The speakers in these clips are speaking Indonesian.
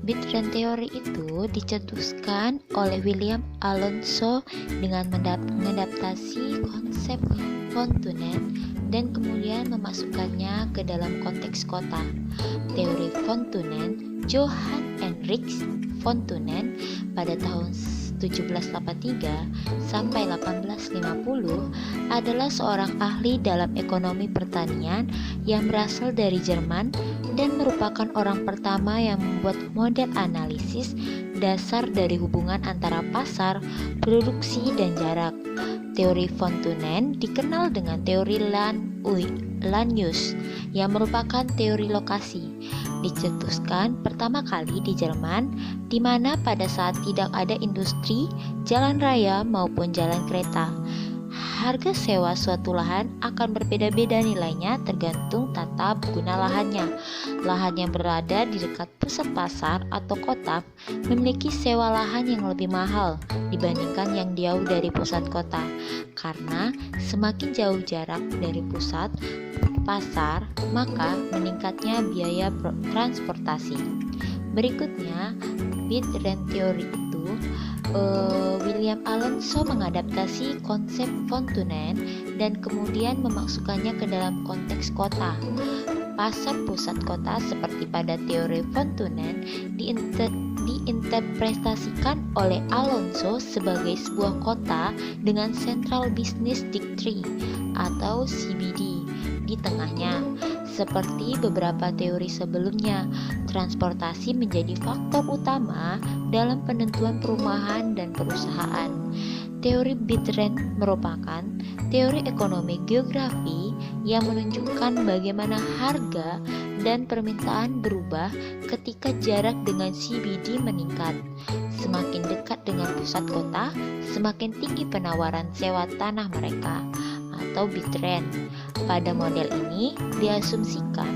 bit rent teori itu dicetuskan oleh William Alonso dengan mengadaptasi konsep Fontaine dan kemudian memasukkannya ke dalam konteks kota. Teori Fontaine, Johann Henrich Fontaine pada tahun 1783 sampai 1850 adalah seorang ahli dalam ekonomi pertanian yang berasal dari Jerman dan merupakan orang pertama yang membuat model analisis dasar dari hubungan antara pasar, produksi, dan jarak. Teori Fontaine dikenal dengan teori land-use yang merupakan teori lokasi. Dicetuskan pertama kali di Jerman, di mana pada saat tidak ada industri, jalan raya maupun jalan kereta. Harga sewa suatu lahan akan berbeda-beda nilainya tergantung tata guna lahannya. Lahan yang berada di dekat pusat pasar atau kota memiliki sewa lahan yang lebih mahal dibandingkan yang jauh dari pusat kota, karena semakin jauh jarak dari pusat pasar, maka meningkatnya biaya transportasi. Berikutnya, bit rent theory itu William Alonso mengadaptasi konsep Fontaine dan kemudian memasukkannya ke dalam konteks kota. Pasar pusat kota seperti pada teori Fontaine diinterpretasikan oleh Alonso sebagai sebuah kota dengan Central Business District atau CBD di tengahnya. Seperti beberapa teori sebelumnya, transportasi menjadi faktor utama dalam penentuan perumahan dan perusahaan. Teori bit rent merupakan teori ekonomi geografi yang menunjukkan bagaimana harga dan permintaan berubah ketika jarak dengan CBD meningkat. Semakin dekat dengan pusat kota, semakin tinggi penawaran sewa tanah mereka atau bit rent. Pada model ini diasumsikan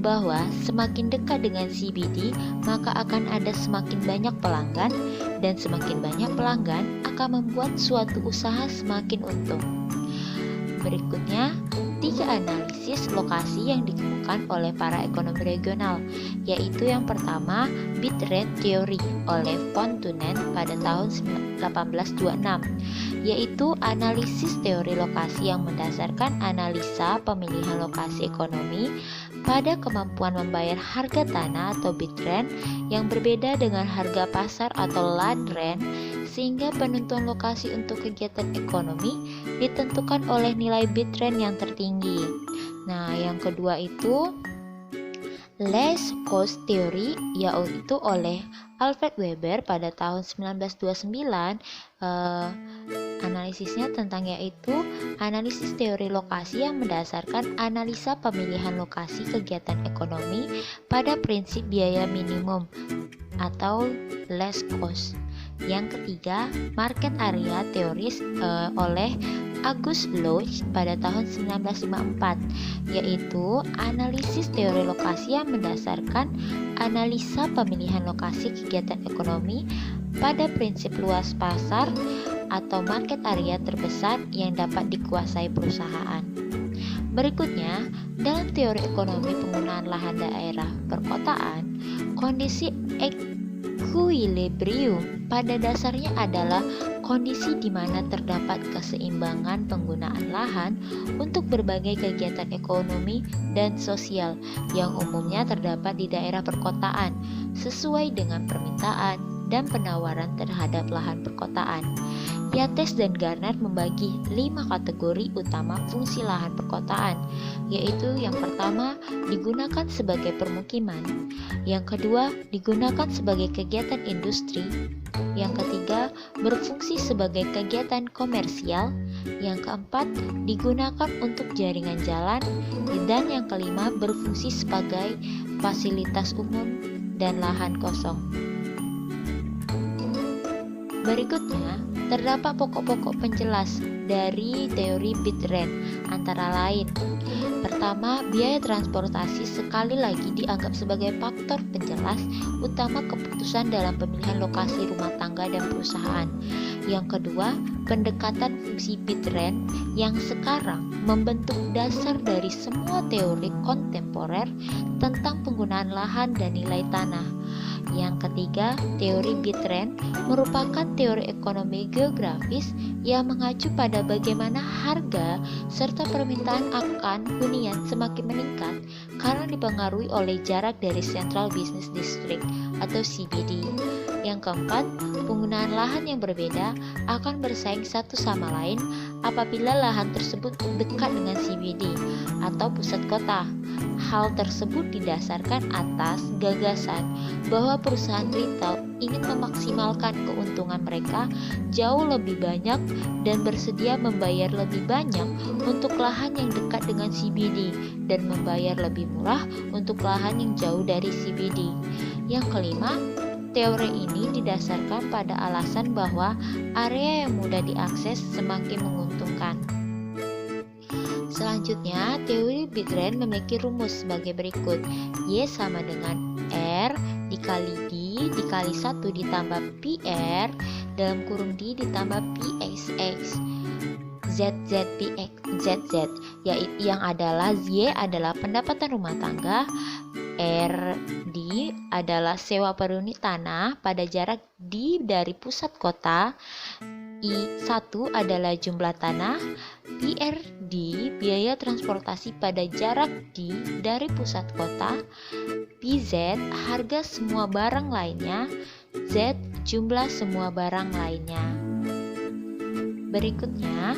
bahwa semakin dekat dengan CBD maka akan ada semakin banyak pelanggan, dan semakin banyak pelanggan akan membuat suatu usaha semakin untung. Berikutnya, 3 analisis lokasi yang ditemukan oleh para ekonomi regional, yaitu yang pertama bit rent theory oleh Fontaine pada tahun 1826, yaitu analisis teori lokasi yang mendasarkan analisa pemilihan lokasi ekonomi pada kemampuan membayar harga tanah atau bit rent yang berbeda dengan harga pasar atau land rent, sehingga penentuan lokasi untuk kegiatan ekonomi ditentukan oleh nilai bit rent yang tertinggi. Nah, yang kedua itu Least Cost Theory, yaitu oleh Alfred Weber pada tahun 1929. Analisisnya tentang yaitu analisis teori lokasi yang mendasarkan analisa pemilihan lokasi kegiatan ekonomi pada prinsip biaya minimum atau less cost. Yang ketiga, market area theories oleh August Lodge pada tahun 1954, yaitu analisis teori lokasi yang mendasarkan analisa pemilihan lokasi kegiatan ekonomi pada prinsip luas pasar atau market area terbesar yang dapat dikuasai perusahaan. Berikutnya, dalam teori ekonomi penggunaan lahan daerah perkotaan, kondisi equilibrium pada dasarnya adalah kondisi di mana terdapat keseimbangan penggunaan lahan untuk berbagai kegiatan ekonomi dan sosial yang umumnya terdapat di daerah perkotaan sesuai dengan permintaan dan penawaran terhadap lahan perkotaan. Yates dan Garnett membagi 5 kategori utama fungsi lahan perkotaan, yaitu yang pertama digunakan sebagai permukiman, yang kedua digunakan sebagai kegiatan industri, yang ketiga berfungsi sebagai kegiatan komersial, yang keempat digunakan untuk jaringan jalan, dan yang kelima berfungsi sebagai fasilitas umum dan lahan kosong. Berikutnya, terdapat pokok-pokok penjelas dari teori bit rent, antara lain: pertama, biaya transportasi sekali lagi dianggap sebagai faktor penjelas utama keputusan dalam pemilihan lokasi rumah tangga dan perusahaan. Yang kedua, pendekatan fungsi bit rent yang sekarang membentuk dasar dari semua teori kontemporer tentang penggunaan lahan dan nilai tanah. Yang ketiga, teori Bitrend merupakan teori ekonomi geografis yang mengacu pada bagaimana harga serta permintaan akan hunian semakin meningkat karena dipengaruhi oleh jarak dari Central Business District atau CBD. Yang keempat, penggunaan lahan yang berbeda akan bersaing satu sama lain apabila lahan tersebut dekat dengan CBD atau pusat kota. Hal tersebut didasarkan atas gagasan bahwa perusahaan retail ingin memaksimalkan keuntungan mereka jauh lebih banyak dan bersedia membayar lebih banyak untuk lahan yang dekat dengan CBD dan membayar lebih murah untuk lahan yang jauh dari CBD. Yang kelima, teori ini didasarkan pada alasan bahwa area yang mudah diakses semakin menguntungkan. Selanjutnya, teori Bitrend memiliki rumus sebagai berikut. Y sama dengan R dikali D dikali 1 ditambah PR dalam kurung D ditambah PXX ZZ yang adalah Y adalah pendapatan rumah tangga, RD adalah sewa per unit tanah pada jarak D dari pusat kota, I1 adalah jumlah tanah, PRD biaya transportasi pada jarak D dari pusat kota, PZ harga semua barang lainnya, Z jumlah semua barang lainnya. Berikutnya,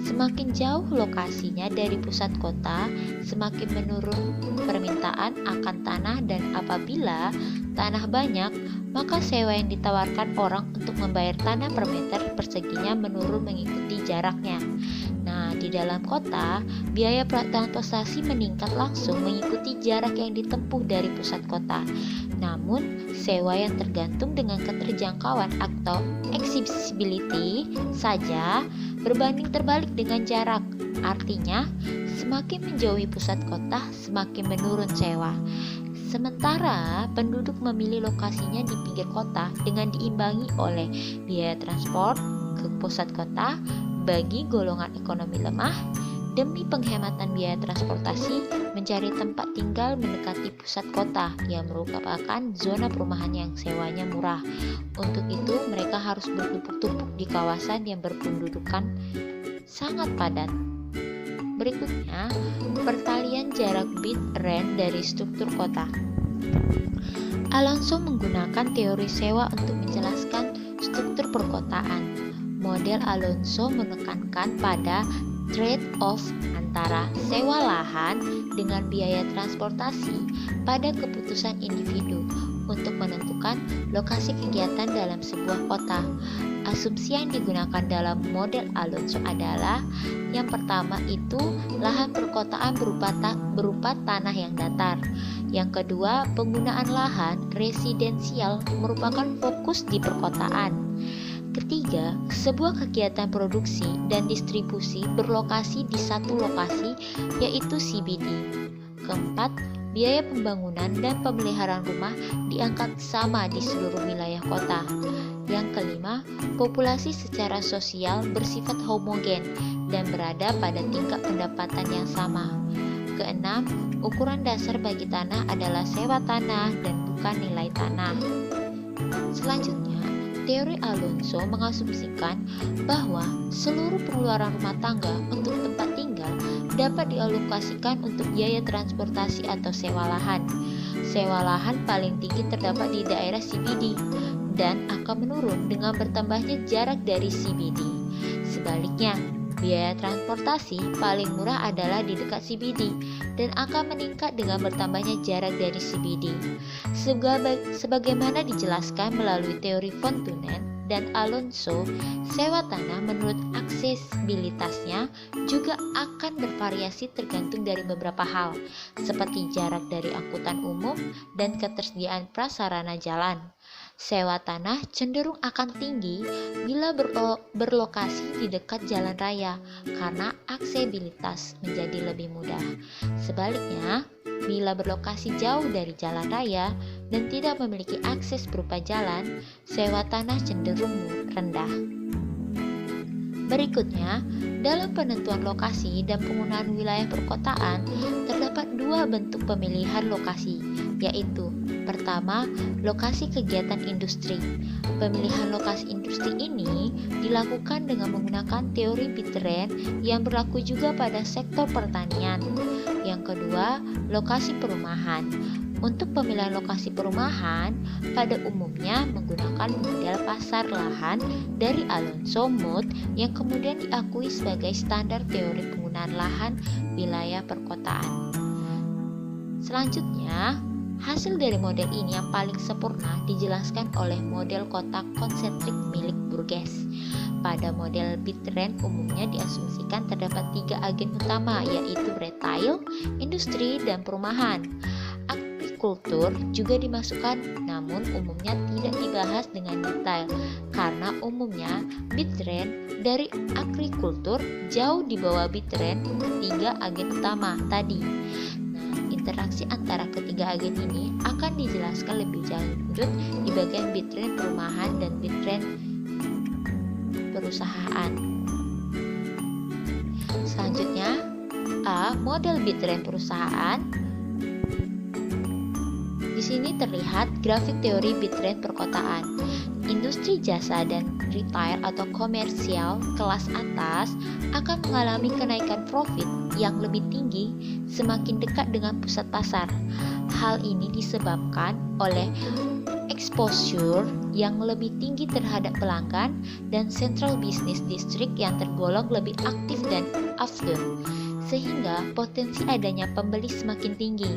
semakin jauh lokasinya dari pusat kota, semakin menurun permintaan akan tanah dan apabila tanah banyak, maka sewa yang ditawarkan orang untuk membayar tanah per meter perseginya menurun mengikuti jaraknya. Nah, di dalam kota, biaya transportasi meningkat langsung mengikuti jarak yang ditempuh dari pusat kota. Namun, sewa yang tergantung dengan keterjangkauan atau accessibility saja berbanding terbalik dengan jarak. Artinya, semakin menjauhi pusat kota, semakin menurun sewa. Sementara penduduk memilih lokasinya di pinggir kota dengan diimbangi oleh biaya transport ke pusat kota bagi golongan ekonomi lemah. Demi penghematan biaya transportasi, mencari tempat tinggal mendekati pusat kota yang merupakan zona perumahan yang sewanya murah. Untuk itu, mereka harus bertumpuk-tumpuk di kawasan yang berpendudukan sangat padat. Berikutnya, perkalian jarak Bitrend dari struktur kota. Alonso menggunakan teori sewa untuk menjelaskan struktur perkotaan. Model Alonso menekankan pada trade-off antara sewa lahan dengan biaya transportasi pada keputusan individu untuk menentukan lokasi kegiatan dalam sebuah kota. Asumsi yang digunakan dalam model Alonso adalah yang pertama itu lahan perkotaan berupa tanah yang datar. Yang kedua, penggunaan lahan residensial merupakan fokus di perkotaan. Ketiga, sebuah kegiatan produksi dan distribusi berlokasi di satu lokasi, yaitu CBD. Keempat, biaya pembangunan dan pemeliharaan rumah diangkat sama di seluruh wilayah kota. Yang kelima, populasi secara sosial bersifat homogen dan berada pada tingkat pendapatan yang sama. Keenam, ukuran dasar bagi tanah adalah sewa tanah dan bukan nilai tanah. Selanjutnya, teori Alonso mengasumsikan bahwa seluruh pengeluaran rumah tangga untuk tempat tinggal dapat dialokasikan untuk biaya transportasi atau sewa lahan. Sewa lahan paling tinggi terdapat di daerah CBD dan akan menurun dengan bertambahnya jarak dari CBD. Sebaliknya, biaya transportasi paling murah adalah di dekat CBD dan akan meningkat dengan bertambahnya jarak dari CBD. Sebagaimana dijelaskan melalui teori Fontaine dan Alonso, sewa tanah menurut aksesibilitasnya juga akan bervariasi tergantung dari beberapa hal, seperti jarak dari angkutan umum dan ketersediaan prasarana jalan. Sewa tanah cenderung akan tinggi bila berlokasi di dekat jalan raya karena aksesibilitas menjadi lebih mudah. Sebaliknya, bila berlokasi jauh dari jalan raya dan tidak memiliki akses berupa jalan, sewa tanah cenderung rendah. Berikutnya, dalam penentuan lokasi dan penggunaan wilayah perkotaan, terdapat dua bentuk pemilihan lokasi, yaitu pertama, lokasi kegiatan industri. Pemilihan lokasi industri ini dilakukan dengan menggunakan teori Pitrend yang berlaku juga pada sektor pertanian. Yang kedua, lokasi perumahan. Untuk pemilihan lokasi perumahan, pada umumnya menggunakan model pasar lahan dari Alonso Mood yang kemudian diakui sebagai standar teori penggunaan lahan wilayah perkotaan. Selanjutnya, hasil dari model ini yang paling sempurna dijelaskan oleh model kota konsentrik milik Burgess. Pada model Pitrend umumnya diasumsikan terdapat tiga agen utama, yaitu retail, industri, dan perumahan. Agrikultur juga dimasukkan, namun umumnya tidak dibahas dengan detail karena umumnya Pitrend dari agrikultur jauh di bawah Pitrend tiga agen utama tadi. Interaksi antara ketiga agen ini akan dijelaskan lebih lanjut di bagian Pitrend perumahan dan Pitrend perusahaan. Selanjutnya, A. Model Pitrend perusahaan. Di sini terlihat grafik teori Pitrend perkotaan. Industri jasa dan retail atau komersial kelas atas akan mengalami kenaikan profit yang lebih tinggi semakin dekat dengan pusat pasar. Hal ini disebabkan oleh exposure yang lebih tinggi terhadap pelanggan dan central business district yang tergolong lebih aktif dan affluent, sehingga potensi adanya pembeli semakin tinggi.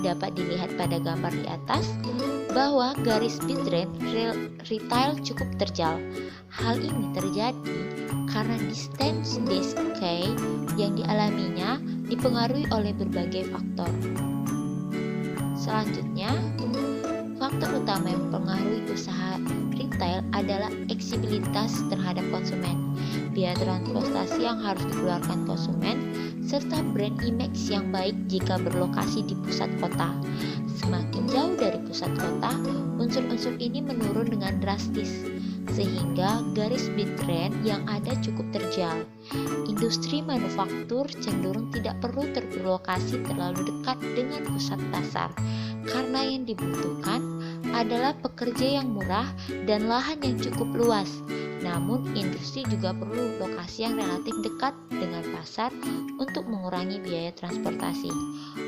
Dapat dilihat pada gambar di atas bahwa garis Pitrend retail cukup terjal. Hal ini terjadi karena distance decay yang dialaminya dipengaruhi oleh berbagai faktor. Selanjutnya, faktor utama yang mempengaruhi usaha retail adalah eksibilitas terhadap konsumen, biaya transportasi yang harus dikeluarkan konsumen, serta brand image yang baik jika berlokasi di pusat kota. Semakin jauh dari pusat kota, unsur-unsur ini menurun dengan drastis, sehingga garis Pitrend yang ada cukup terjal. Industri manufaktur cenderung tidak perlu berlokasi terlalu dekat dengan pusat pasar, karena yang dibutuhkan adalah pekerja yang murah dan lahan yang cukup luas. Namun, industri juga perlu lokasi yang relatif dekat dengan pasar untuk mengurangi biaya transportasi.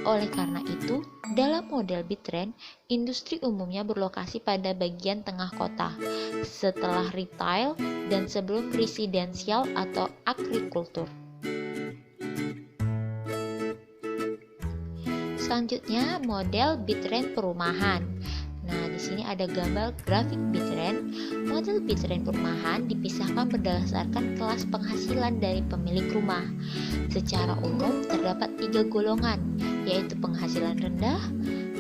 Oleh karena itu, dalam model Pitrend, industri umumnya berlokasi pada bagian tengah kota, setelah retail dan sebelum residensial atau agrikultur. Selanjutnya, model Pitrend perumahan. Nah, di sini ada gambar grafik Pitrend. Model Pitrend perumahan dipisahkan berdasarkan kelas penghasilan dari pemilik rumah. Secara umum terdapat tiga golongan, yaitu penghasilan rendah,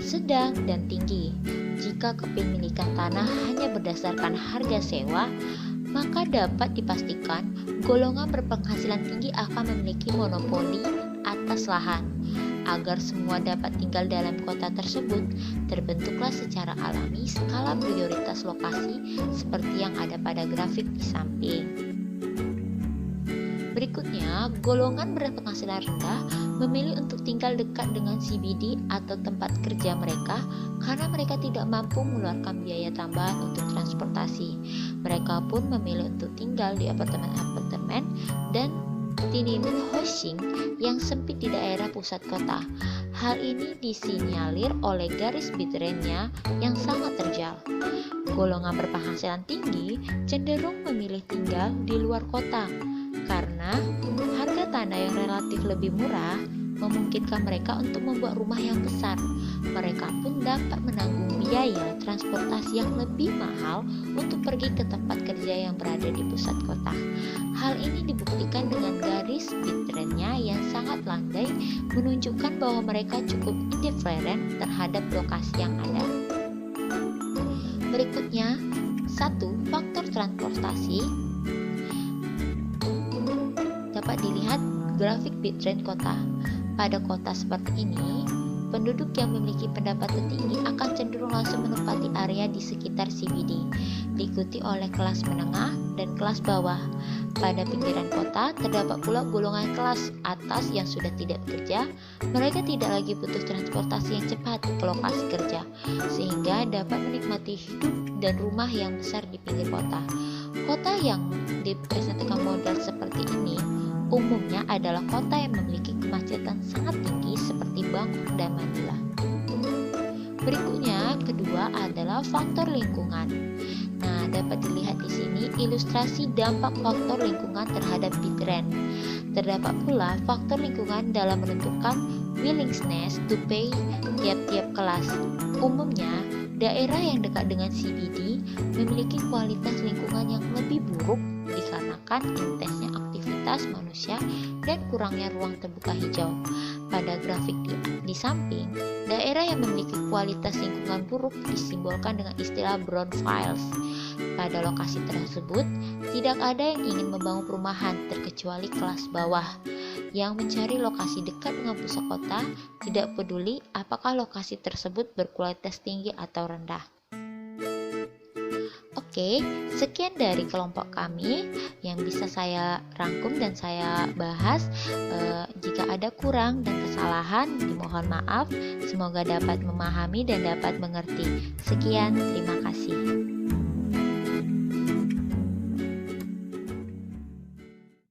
sedang, dan tinggi. Jika kepemilikan tanah hanya berdasarkan harga sewa, maka dapat dipastikan golongan berpenghasilan tinggi akan memiliki monopoli atas lahan. Agar semua dapat tinggal dalam kota tersebut, terbentuklah secara alami skala prioritas lokasi seperti yang ada pada grafik di samping. Berikutnya, golongan berpenghasilan rendah memilih untuk tinggal dekat dengan CBD atau tempat kerja mereka karena mereka tidak mampu mengeluarkan biaya tambahan untuk transportasi. Mereka pun memilih untuk tinggal di apartemen-apartemen dan tenement housing yang sempit di daerah pusat kota. Hal ini disinyalir oleh garis Pitrendnya yang sangat terjal. Golongan berpenghasilan tinggi cenderung memilih tinggal di luar kota karena harga tanah yang relatif lebih murah memungkinkan mereka untuk membuat rumah yang besar. Mereka pun dapat menanggung biaya transportasi yang lebih mahal untuk pergi ke tempat kerja yang berada di pusat kota. Hal ini dibuktikan dengan garis Pitrendnya yang sangat landai, menunjukkan bahwa mereka cukup indiferen terhadap lokasi yang ada. Berikutnya, 1. Faktor transportasi. Dapat dilihat grafik Pitrend kota. Pada kota seperti ini, penduduk yang memiliki pendapatan tinggi akan cenderung langsung menempati area di sekitar CBD, diikuti oleh kelas menengah dan kelas bawah. Pada pinggiran kota terdapat pula golongan kelas atas yang sudah tidak bekerja. Mereka tidak lagi butuh transportasi yang cepat ke lokasi kerja, sehingga dapat menikmati hidup dan rumah yang besar di pinggir kota. Kota yang dipresentasikan model seperti ini umumnya adalah kota yang memiliki kemacetan sangat tinggi seperti Bangkok dan Manila. Berikutnya, kedua adalah faktor lingkungan. Nah, dapat dilihat di sini ilustrasi dampak faktor lingkungan terhadap Bitren. Terdapat pula faktor lingkungan dalam menentukan willingness to pay tiap-tiap kelas. Umumnya, daerah yang dekat dengan CBD memiliki kualitas lingkungan yang lebih buruk dikarenakan intensnya aktivitas manusia dan kurangnya ruang terbuka hijau. Pada grafik di samping, daerah yang memiliki kualitas lingkungan buruk disimbolkan dengan istilah brownfields. Pada lokasi tersebut, tidak ada yang ingin membangun perumahan terkecuali kelas bawah yang mencari lokasi dekat dengan pusat kota, tidak peduli apakah lokasi tersebut berkualitas tinggi atau rendah. Oke, sekian dari kelompok kami yang bisa saya rangkum dan saya bahas. Jika ada kurang dan kesalahan, dimohon maaf. Semoga dapat memahami dan dapat mengerti. Sekian, terima kasih.